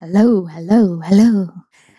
Hello hello hello.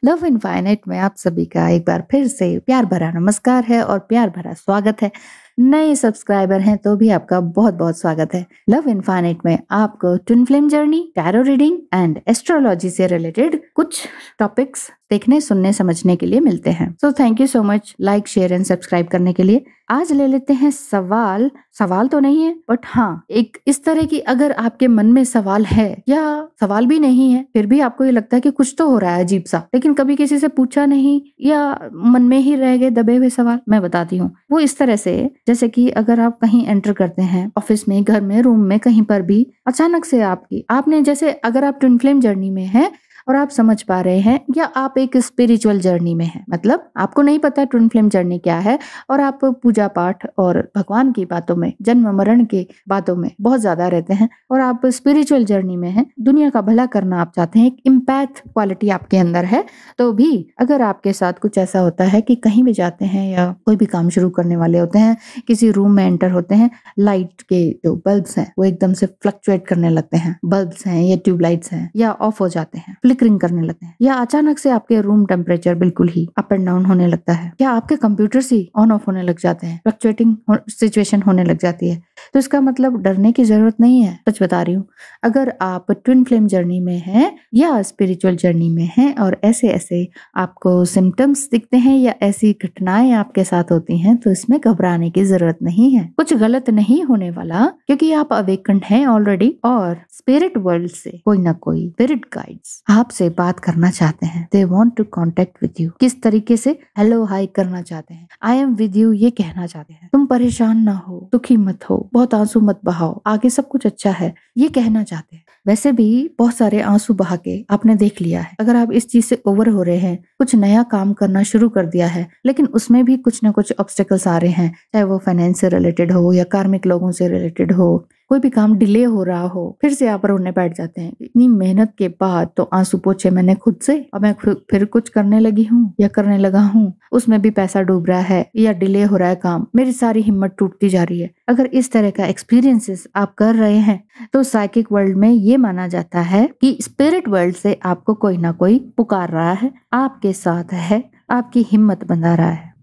Love infinite में आप सभी का एक बार फिर से प्यार भरा नमस्कार है और प्यार भरा स्वागत है। नए सब्सक्राइबर हैं तो भी आपका बहुत बहुत स्वागत है। लव इनफाइनाइट में आपको twin flame journey, tarot reading and astrology से रिलेटेड कुछ टॉपिक्स देखने, सुनने, समझने के लिए मिलते हैं। So thank you so much like, share and subscribe करने के लिए। आज ले लेते हैं सवाल तो नहीं है बट हाँ, एक इस तरह की अगर आपके मन में सवाल है या सवाल भी नहीं है फिर भी आपको ये लगता है कि कुछ तो हो रहा है अजीब सा, लेकिन कभी किसी से पूछा नहीं या मन में ही रह गए दबे हुए सवाल, मैं बताती हूँ। वो इस तरह से जैसे कि अगर आप कहीं एंटर करते हैं, ऑफिस में, घर में, रूम में, कहीं पर भी अचानक से आपने जैसे अगर आप ट्विन फ्लेम जर्नी में हैं और आप समझ पा रहे हैं या आप एक स्पिरिचुअल जर्नी में हैं, मतलब आपको नहीं पता ट्विन फ्लेम जर्नी क्या है और आप पूजा पाठ और भगवान की बातों में, जन्म मरण की बातों में बहुत ज्यादा रहते हैं और आप स्पिरिचुअल जर्नी में हैं, दुनिया का भला करना आप चाहते हैं, एक इम्पैथ क्वालिटी आपके अंदर है, तो भी अगर आपके साथ कुछ ऐसा होता है कि कहीं भी जाते हैं या कोई भी काम शुरू करने वाले होते हैं, किसी रूम में एंटर होते हैं, लाइट के जो बल्ब्स हैं वो एकदम से फ्लक्चुएट करने लगते हैं, बल्ब्स हैं या ट्यूबलाइट्स हैं या ऑफ हो जाते हैं, फ्लिकरिंग करने लगते हैं, या अचानक से आपके रूम टेम्परेचर बिल्कुल ही अप एंड डाउन होने लगता है, या आपके कंप्यूटर्स ही ऑन ऑफ होने लग जाते हैं, फ्लक्चुएटिंग सिचुएशन होने लग जाती है, तो इसका मतलब डरने की जरूरत नहीं है। सच बता रही हूँ, अगर आप ट्विन फ्लेम जर्नी में हैं या स्पिरिचुअल जर्नी में हैं और ऐसे ऐसे आपको सिम्टम्स दिखते हैं या ऐसी घटनाएं आपके साथ होती हैं, तो इसमें घबराने की जरूरत नहीं है। कुछ गलत नहीं होने वाला, क्योंकि आप अवेकन्ड हैं ऑलरेडी और स्पिरिट वर्ल्ड से कोई ना कोई स्पिरिट गाइड्स आपसे बात करना चाहते हैं। They want to contact with you. किस तरीके से? हेलो हाई करना चाहते हैं, आई एम विद यू ये कहना चाहते हैं, तुम परेशान ना हो, दुखी मत हो, बहुत आंसू मत बहाओ, आगे सब कुछ अच्छा है, ये कहना चाहते हैं। वैसे भी बहुत सारे आंसू बहा के आपने देख लिया है। अगर आप इस चीज से ओवर हो रहे हैं, कुछ नया काम करना शुरू कर दिया है, लेकिन उसमें भी कुछ ना कुछ ऑब्स्टेकल्स आ रहे हैं, चाहे वो फाइनेंस से रिलेटेड हो या कार्मिक लोगों से रिलेटेड हो, कोई भी काम डिले हो रहा हो, फिर से आप रोने बैठ जाते हैं। इतनी मेहनत के बाद तो आंसू पोंछे मैंने खुद से, अब मैं फिर कुछ करने लगी हूँ या करने लगा हूँ, उसमें भी पैसा डूब रहा है या डिले हो रहा है काम, मेरी सारी हिम्मत टूटती जा रही है। अगर इस तरह का एक्सपीरियंसेस आप कर रहे हैं तो साइकिक वर्ल्ड में ये माना जाता है कि स्पिरिट वर्ल्ड से आपको कोई ना कोई पुकार रहा है, आपके साथ है, आपकी हिम्मत बंधा रहा है।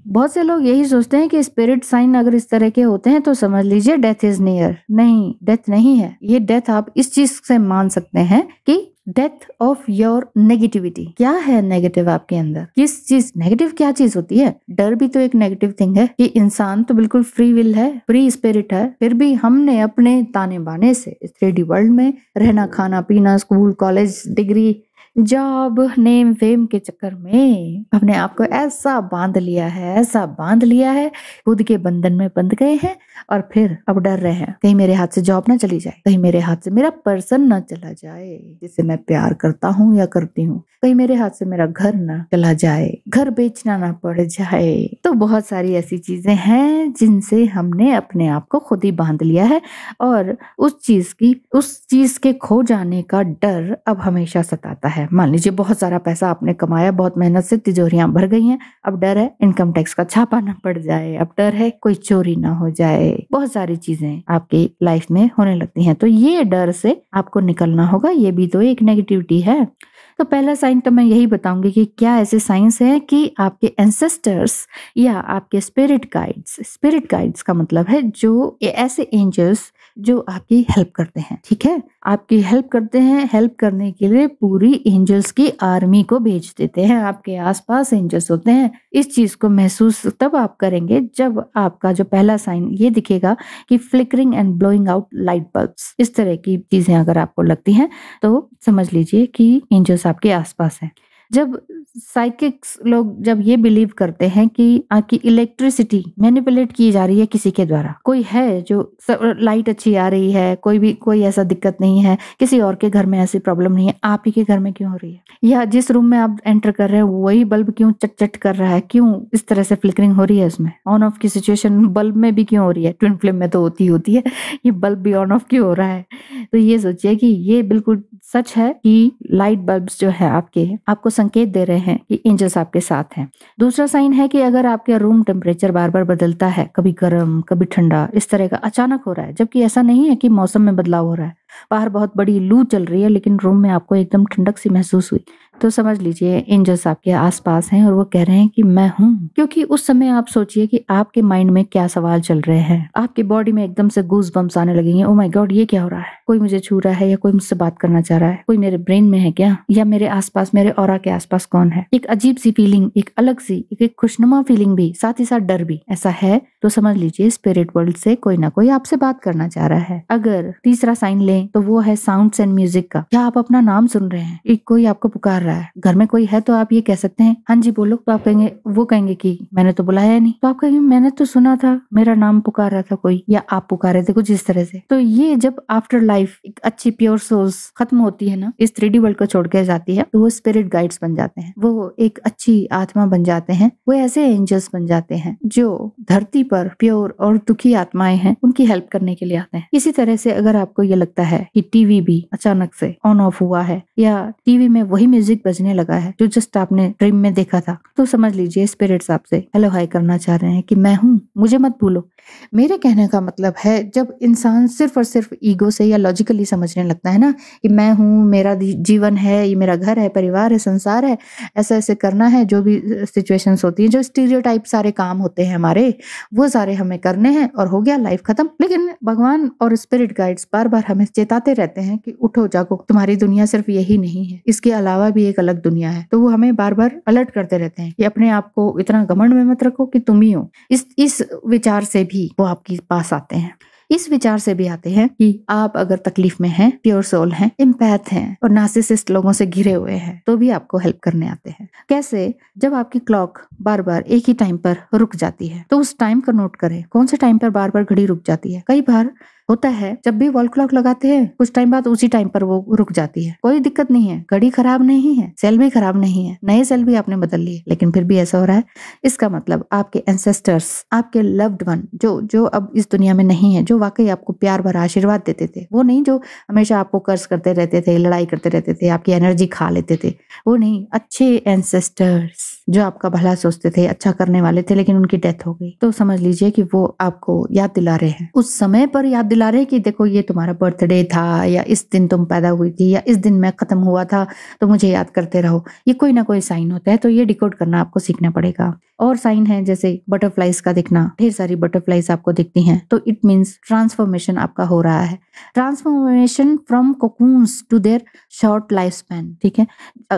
बहुत से लोग यही सोचते हैं कि स्पिरिट साइन अगर इस तरह के होते हैं तो समझ लीजिए डेथ इज नियर। नहीं, डेथ नहीं है ये। डेथ आप इस चीज से मान सकते हैं कि डेथ ऑफ योर नेगेटिविटी। क्या है नेगेटिव आपके अंदर? किस चीज नेगेटिव? क्या चीज होती है? डर भी तो एक नेगेटिव थिंग है कि इंसान तो बिल्कुल फ्री विल है, फ्री स्पिरिट है, फिर भी हमने अपने ताने बाने से इस 3D वर्ल्ड में रहना, खाना पीना, school, college, degree, job, name fame के चक्कर में अपने आप को ऐसा बांध लिया है, खुद के बंधन में बंध गए हैं और फिर अब डर रहे हैं कहीं मेरे हाथ से जॉब ना चली जाए, कहीं मेरे हाथ से मेरा पर्सन ना चला जाए जिसे मैं प्यार करता हूँ या करती हूँ, कहीं मेरे हाथ से मेरा घर ना चला जाए, घर बेचना ना पड़ जाए। तो बहुत सारी ऐसी चीजें हैं जिनसे हमने अपने आप को खुद ही बांध लिया है और उस चीज के खो जाने का डर अब हमेशा सताता है। मान लीजिए बहुत सारा पैसा आपने कमाया, बहुत मेहनत से तिजोरियां भर गई हैं, अब डर है इनकम टैक्स का छापा ना पड़ जाए, अब डर है कोई चोरी ना हो जाए, बहुत सारी चीजें आपकी लाइफ में होने लगती हैं। तो ये डर से आपको निकलना होगा, ये भी तो एक नेगेटिविटी है। तो पहला साइन तो मैं यही बताऊंगी कि क्या ऐसे साइंस है कि आपके एंसेस्टर्स या आपके स्पिरिट गाइड्स का मतलब है जो ऐसे एंजल्स जो आपकी हेल्प करते हैं, ठीक है, आपकी हेल्प करते हैं, हेल्प करने के लिए पूरी एंजल्स की आर्मी को भेज देते हैं, आपके आसपास एंजल्स होते हैं। इस चीज को महसूस तब आप करेंगे जब आपका जो पहला साइन ये दिखेगा कि flickering and blowing out light bulbs, इस तरह की चीजें अगर आपको लगती हैं तो समझ लीजिए कि एंजल्स आपके आसपास हैं। जब साइकिक्स लोग जब ये बिलीव करते हैं कि आपकी इलेक्ट्रिसिटी मैनिपुलेट की जा रही है किसी के द्वारा, कोई है जो लाइट अच्छी आ रही है, कोई ऐसा दिक्कत नहीं है, किसी और के घर में ऐसी प्रॉब्लम नहीं है, आप ही के घर में क्यों हो रही है, या जिस रूम में आप एंटर कर रहे हैं वही बल्ब क्यों चट कर रहा है, क्यों इस तरह से फ्लिकरिंग हो रही है, उसमें ऑन ऑफ की सिचुएशन बल्ब में भी क्यों हो रही है, ट्विन फ्लेम में तो होती है, ये बल्ब भी ऑन ऑफ क्यों हो रहा है। तो ये सोचिए कि ये बिल्कुल सच है कि लाइट बल्ब्स जो है आपको संकेत दे रहे हैं कि एंजल्स आपके साथ हैं। दूसरा साइन है कि अगर आपके रूम टेम्परेचर बार बार बदलता है, कभी गर्म कभी ठंडा, इस तरह का अचानक हो रहा है, जबकि ऐसा नहीं है कि मौसम में बदलाव हो रहा है, बाहर बहुत बड़ी लू चल रही है लेकिन रूम में आपको एकदम ठंडक सी महसूस हुई, तो समझ लीजिए एंजल्स आपके आसपास हैं और वो कह रहे हैं कि मैं हूँ। क्योंकि उस समय आप सोचिए कि आपके माइंड में क्या सवाल चल रहे हैं, आपकी बॉडी में एकदम से गूज बम्स आने लगेंगे। ओ माय गॉड, ये क्या हो रहा है, कोई मुझे छू रहा है या कोई मुझसे बात करना चाह रहा है, कोई मेरे ब्रेन में है क्या, या मेरे आसपास, मेरे ऑरा के आसपास कौन है। एक अजीब सी फीलिंग, एक अलग सी, एक खुशनुमा फीलिंग भी, साथ ही साथ डर भी ऐसा है। तो समझ लीजिए स्पिरिट वर्ल्ड से कोई ना कोई आपसे बात करना चाह रहा है। अगर तीसरा साइन लें तो वो है साउंड्स एंड म्यूजिक का। क्या आप अपना नाम सुन रहे हैं, एक कोई आपको पुकार रहा है, घर में कोई है तो आप ये कह सकते हैं हाँ जी बोलो, तो आप कहेंगे, वो कहेंगे कि मैंने तो बुलाया नहीं, तो आप कहेंगे मैंने तो सुना था मेरा नाम पुकार रहा था कोई, या आप पुकारे थे, कुछ इस तरह से। तो ये जब आफ्टर लाइफ एक अच्छी प्योर सोल्स खत्म होती है ना, इस 3D वर्ल्ड को छोड़ के जाती है, तो वो स्पिरिट गाइड्स बन जाते हैं, वो एक अच्छी आत्मा बन जाते हैं, वो ऐसे एंजल्स बन जाते हैं जो धरती पर प्योर और दुखी आत्माएं हैं उनकी हेल्प करने के लिए आते हैं। इसी तरह से अगर आपको ये लगता है कि टीवी भी अचानक से ऑन ऑफ हुआ है या टीवी में वही म्यूजिक बजने लगा है जो जस्ट आपने ड्रीम में देखा था, तो समझ लीजिए स्पिरिट्स आपसे हेलो हाय करना चाह रहे हैं कि मैं हूँ, मुझे मत भूलो। मेरे कहने का मतलब है जब इंसान सिर्फ और सिर्फ ईगो से या लॉजिकली समझने लगता है ना कि मैं हूँ, मेरा जीवन है, ये मेरा घर है, परिवार है, संसार है, ऐसा ऐसे करना है, जो भी सिचुएशंस होती है, जो स्टीरियोटाइप सारे काम होते हैं हमारे, वो सारे हमें करने हैं और हो गया, लाइफ खत्म। लेकिन भगवान और स्पिरिट गाइड्स बार बार हमें चेताते रहते हैं कि उठो जागो, तुम्हारी दुनिया सिर्फ यही नहीं है, इसके अलावा भी एक अलग दुनिया है। तो वो हमें बार बार अलर्ट करते रहते हैं कि अपने आप को इतना घमंड में मत रखो कि तुम ही हो। इस विचार से भी वो आपके पास आते हैं, इस विचार से भी आते हैं कि आप अगर तकलीफ में हैं, प्योर सोल हैं, एम्पैथ हैं और नार्सिसिस्ट लोगों से घिरे हुए हैं, तो भी आपको हेल्प करने आते हैं। कैसे? जब आपकी क्लॉक बार बार एक ही टाइम पर रुक जाती है तो उस टाइम को नोट करें, कौन से टाइम पर बार बार घड़ी रुक जाती है। कई बार होता है जब भी वॉल क्लॉक लगाते हैं कुछ टाइम बाद उसी टाइम पर वो रुक जाती है, कोई दिक्कत नहीं है, घड़ी खराब नहीं है, सेल भी खराब नहीं है, नए सेल भी आपने बदल लिए, लेकिन फिर भी ऐसा हो रहा है। इसका मतलब आपके एंसेस्टर्स, आपके लव्ड वन जो अब इस दुनिया में नहीं है, जो वाकई आपको प्यार भरा आशीर्वाद देते थे, वो नहीं जो हमेशा आपको कर्ज करते रहते थे, लड़ाई करते रहते थे, आपकी एनर्जी खा लेते थे, वो नहीं, अच्छे एंसेस्टर्स जो आपका भला सोचते थे, अच्छा करने वाले थे, लेकिन उनकी डेथ हो गई, तो समझ लीजिए कि वो आपको याद दिला रहे हैं, उस समय पर याद दिला रहे हैं कि देखो ये तुम्हारा बर्थडे था, या इस दिन तुम पैदा हुई थी, या इस दिन मैं खत्म हुआ था, तो मुझे याद करते रहो। ये कोई ना कोई साइन होता है, तो ये डिकोड करना आपको सीखना पड़ेगा। और साइन है जैसे बटरफ्लाइज का दिखना, ढेर सारी बटरफ्लाइज आपको दिखती हैं, तो इट मीन्स ट्रांसफॉर्मेशन आपका हो रहा है, transformation from cocoons to their short life span. ठीक है,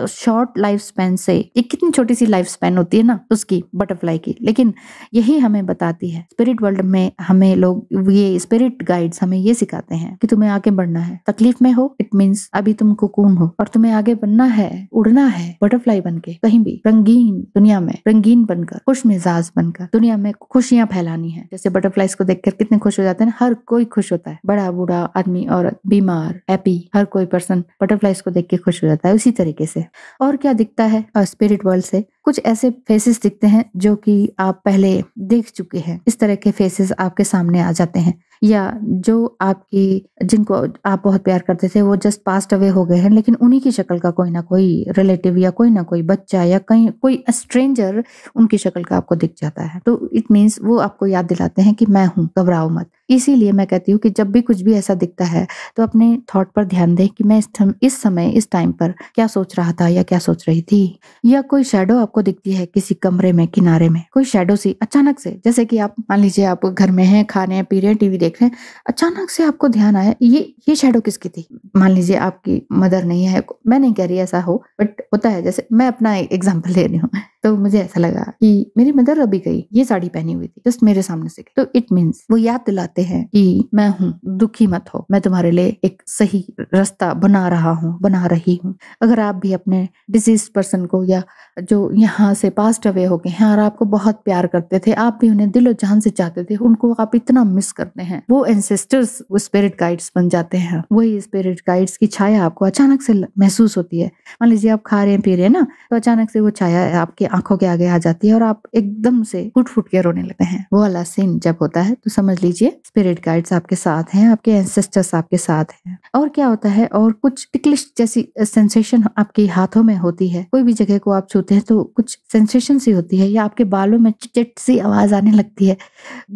शॉर्ट लाइफ स्पैन से, एक कितनी छोटी सी लाइफ स्पैन होती है ना उसकी, बटरफ्लाई की, लेकिन यही हमें बताती है स्पिरिट वर्ल्ड में। हमें लोग, ये स्पिरिट गाइड्स हमें ये सिखाते हैं कि तुम्हें आगे बढ़ना है, तकलीफ में हो इट मीन्स अभी तुम कोकून हो, और तुम्हें आगे बढ़ना है, उड़ना है बटरफ्लाई बनके, कहीं भी रंगीन दुनिया में रंगीन बनकर, खुश मिजाज बनकर दुनिया में खुशियां फैलानी है। जैसे बटरफ्लाइज को देखकर कितने खुश हो जाते हैं, हर कोई खुश होता है, बड़ा बूढ़ा, आदमी, औरत, बीमार, हैप्पी, हर कोई पर्सन बटरफ्लाइज को देख के खुश हो जाता है। उसी तरीके से और क्या दिखता है स्पिरिट वर्ल्ड से, कुछ ऐसे फेसेस दिखते हैं जो कि आप पहले देख चुके हैं, इस तरह के फेसेस आपके सामने आ जाते हैं, या जो आपकी, जिनको आप बहुत प्यार करते थे, वो जस्ट पास्ट अवे हो गए हैं, लेकिन उन्हीं की शक्ल का कोई ना कोई रिलेटिव या कोई ना कोई बच्चा या कहीं कोई स्ट्रेंजर उनकी शक्ल का आपको दिख जाता है। तो इट मीन्स वो आपको याद दिलाते हैं कि मैं हूँ, घबराओ मत। इसीलिए मैं कहती हूँ कि जब भी कुछ भी ऐसा दिखता है तो अपने थॉट पर ध्यान दें कि मैं इस समय इस टाइम पर क्या सोच रहा था या क्या सोच रही थी। या कोई शेडो आपको दिखती है किसी कमरे में, किनारे में, कोई शेडो सी अचानक से, जैसे कि आप मान लीजिए आप घर में हैं, खा रहे हैं, पी रहे हैं, टीवी देख रहे हैं, अचानक से आपको ध्यान आया ये शेडो किसकी थी। मान लीजिए आपकी मदर नहीं है, मैं नहीं कह रही ऐसा हो, बट होता है, जैसे मैं अपना एग्जाम्पल ले रही हूँ, तो मुझे ऐसा लगा कि मेरी मदर अभी गई, ये साड़ी पहनी हुई थी, जस्ट मेरे सामने से गई। तो इट मीन्स वो याद दिलाते हैं कि मैं हूँ, दुखी मत हो, मैं तुम्हारे लिए एक सही रास्ता बना रहा हूँ, बना रही हूँ। अगर आप भी अपने डिसीज पर्सन को, या जो यहाँ से पास्ट अवे हो गए हैं और आपको बहुत प्यार करते थे, आप भी उन्हें दिलो जान से चाहते थे, उनको आप इतना मिस करते हैं, वो एंसेस्टर्स, वो स्पिरिट गाइड्स बन जाते हैं। वही स्पिरिट गाइड्स की छाया आपको अचानक से महसूस होती है। मान लीजिए आप खा रहे हैं, पी रहे हैं ना, तो अचानक से वो छाया आपके आंखों के आगे आ जाती है और आप एकदम से फुट फुट के रोने लगते हैं। वो वाला सीन जब होता है तो समझ लीजिए स्पिरिट गाइड्स आपके साथ हैं, आपके एंसेस्टर्स आपके साथ हैं। और क्या होता है, और कुछ टिकलिश जैसी सेंसेशन आपके हाथों में होती है। कोई भी जगह को आप छूते हैं तो कुछ सेंसेशन सी होती है, या आपके बालों में चिट सी आवाज आने लगती है,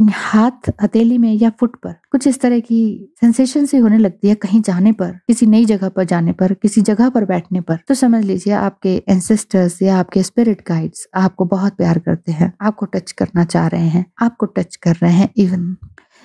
हाथ हथेली में या फुट पर कुछ इस तरह की सेंसेशन सी होने लगती है। कहीं जाने पर, किसी नई जगह पर जाने पर, किसी जगह पर बैठने पर, तो समझ लीजिए आपके एंसेस्टर्स या आपके स्पिरिट गाइड्स आपको बहुत प्यार करते हैं, आपको टच करना चाह रहे हैं, आपको टच कर रहे हैं इवन।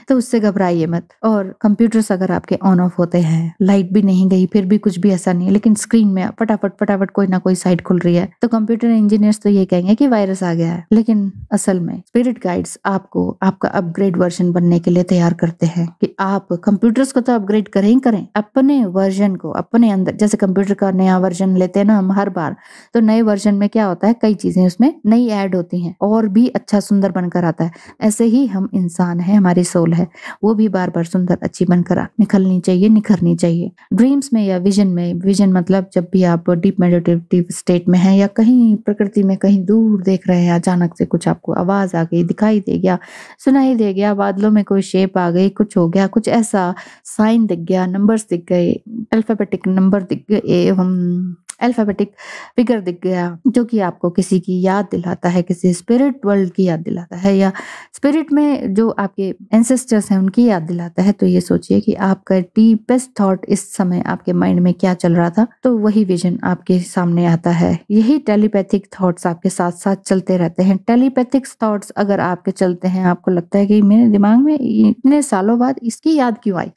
तो उससे घबराइए मत। और कंप्यूटर्स अगर आपके ऑन ऑफ होते हैं, लाइट भी नहीं गई, फिर भी कुछ भी ऐसा नहीं है, लेकिन स्क्रीन में फटाफट फटाफट कोई ना कोई साइट खुल रही है, तो कंप्यूटर इंजीनियर्स तो ये कहेंगे कि वायरस आ गया है। लेकिन असल में स्पिरिट गाइड्स आपको आपका अपग्रेड वर्जन बनने के लिए तैयार करते हैं कि आप कंप्यूटर्स को तो अपग्रेड करें ही करें, अपने वर्जन को अपने अंदर, जैसे कंप्यूटर का नया वर्जन लेते हैं ना हम हर बार, तो नए वर्जन में क्या होता है, कई चीजें उसमें नई ऐड होती हैं और भी अच्छा सुंदर बनकर आता है। ऐसे ही हम इंसान है, हमारी सोल है, वो भी बार बार सुंदर अच्छी बनकर निखरनी चाहिए, निखरनी चाहिए। ड्रीम्स में या विजन में, विजन मतलब जब भी आप डीप मेडिटेटिव स्टेट में हैं या कहीं प्रकृति में कहीं दूर देख रहे हैं, अचानक से कुछ आपको आवाज आ गई, दिखाई दे गया, सुनाई दे गया, बादलों में कोई शेप आ गई, कुछ हो गया, कुछ ऐसा साइन दिख गया, नंबर्स दिख गए, अल्फाबेटिक नंबर दिख गए एवं अल्फाबेटिक फिगर दिख गया, जो कि आपको किसी की याद दिलाता है, किसी स्पिरिट वर्ल्ड की याद दिलाता है, या स्पिरिट में जो आपके एंसेस्टर्स हैं उनकी याद दिलाता है, तो ये सोचिए कि आपका डीपेस्ट थॉट इस समय आपके माइंड में क्या चल रहा था, तो वही विजन आपके सामने आता है। यही टेलीपैथिक थॉट्स आपके साथ साथ चलते रहते हैं। टेलीपैथिक थॉट्स अगर आपके चलते हैं, आपको लगता है कि मेरे दिमाग में इतने सालों बाद इसकी याद क्यों आई,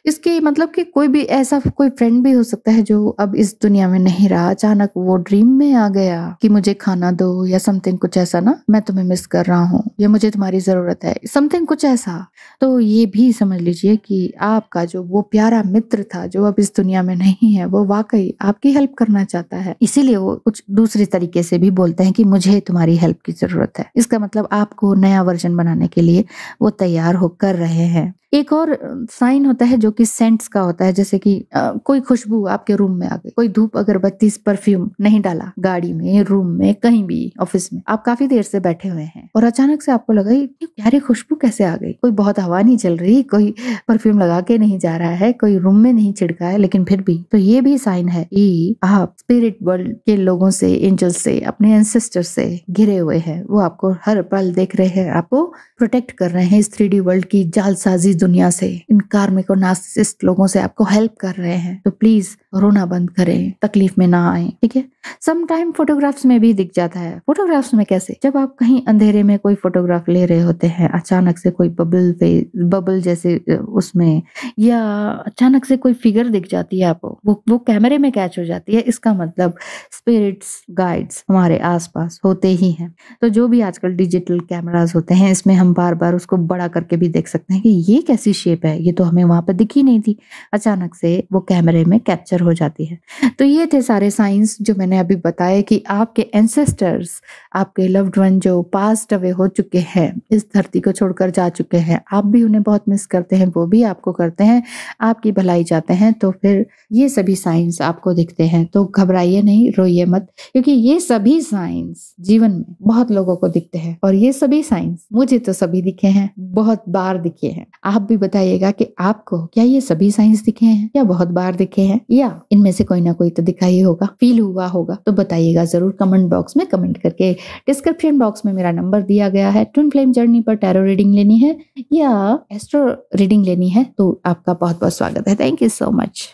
इसके मतलब कि कोई भी ऐसा कोई फ्रेंड भी हो सकता है जो अब इस दुनिया में नहीं रहा, अचानक वो ड्रीम में आ गया कि मुझे खाना दो या समथिंग कुछ ऐसा ना, मैं तुम्हें मिस कर रहा हूँ या मुझे तुम्हारी जरूरत है, समथिंग कुछ ऐसा। तो ये भी समझ लीजिए कि आपका जो वो प्यारा मित्र था जो अब इस दुनिया में नहीं है, वो वाकई आपकी हेल्प करना चाहता है, इसीलिए वो कुछ दूसरे तरीके से भी बोलते हैं कि मुझे तुम्हारी हेल्प की जरूरत है। इसका मतलब आपको नया वर्जन बनाने के लिए वो तैयार होकर रहे हैं। एक और साइन होता है जो कि सेंट्स का होता है, जैसे कि कोई खुशबू आपके रूम में आ गई, कोई धूप अगरबत्ती परफ्यूम नहीं डाला, गाड़ी में, रूम में, कहीं भी, ऑफिस में आप काफी देर से बैठे हुए हैं और अचानक से आपको लगा ये प्यारी खुशबू कैसे आ गई, कोई बहुत हवा नहीं चल रही, कोई परफ्यूम लगा के नहीं जा रहा है, कोई रूम में नहीं छिड़का है, लेकिन फिर भी, तो ये भी साइन है कि आप स्पिरिट वर्ल्ड के लोगों से, एंजल से, अपने एंसेस्टर से घिरे हुए हैं। वो आपको हर पल देख रहे हैं, आपको प्रोटेक्ट कर रहे हैं इस 3D वर्ल्ड की जालसाजी दुनिया से, इन कार्मिक और नार्सिसिस्ट लोगों से आपको हेल्प कर रहे हैं। तो प्लीज रोना बंद करें, तकलीफ में ना आए, ठीक है। सम टाइम फोटोग्राफ्स में भी दिख जाता है। फोटोग्राफ्स में कैसे, जब आप कहीं अंधेरे में कोई फोटोग्राफ ले रहे होते हैं, अचानक से कोई बबल जैसे उसमें, या अचानक से कोई फिगर दिख जाती है आपको, वो कैमरे में कैच हो जाती है, इसका मतलब स्पिरिट्स गाइड्स हमारे आसपास होते ही हैं। तो जो भी आजकल डिजिटल कैमरास होते हैं, इसमें हम बार बार उसको बड़ा करके भी देख सकते हैं कि ये कैसी शेप है, ये तो हमें वहां पर दिखी नहीं थी, अचानक से वो कैमरे में कैप्चर हो जाती है। तो ये थे सारे साइंस जो मैंने अभी बताए कि आपके एंसेस्टर्स, आपके लव्ड वन जो पास्ट अवे हो चुके हैं, इस धरती को छोड़कर जा चुके हैं, आप भी उन्हें बहुत मिस करते हैं, वो भी आपको करते हैं, आपकी भलाई चाहते हैं। तो फिर ये सभी साइंस आपको दिखते हैं तो घबराइए नहीं, रोइए मत, क्योंकि ये सभी साइंस जीवन में बहुत लोगों को दिखते हैं और ये सभी साइंस मुझे तो सभी दिखे हैं, बहुत बार दिखे हैं। आप भी बताइएगा कि आपको क्या ये सभी साइंस दिखे हैं या बहुत बार दिखे हैं, या इनमें से कोई ना कोई तो दिखा ही होगा, फील हुआ होगा। तो बताइएगा जरूर कमेंट बॉक्स में कमेंट करके। डिस्क्रिप्शन बॉक्स में मेरा नंबर दिया गया है। ट्विन फ्लेम जर्नी पर टैरो रीडिंग लेनी है या एस्ट्रो रीडिंग लेनी है तो आपका बहुत बहुत स्वागत है। Thank you so much.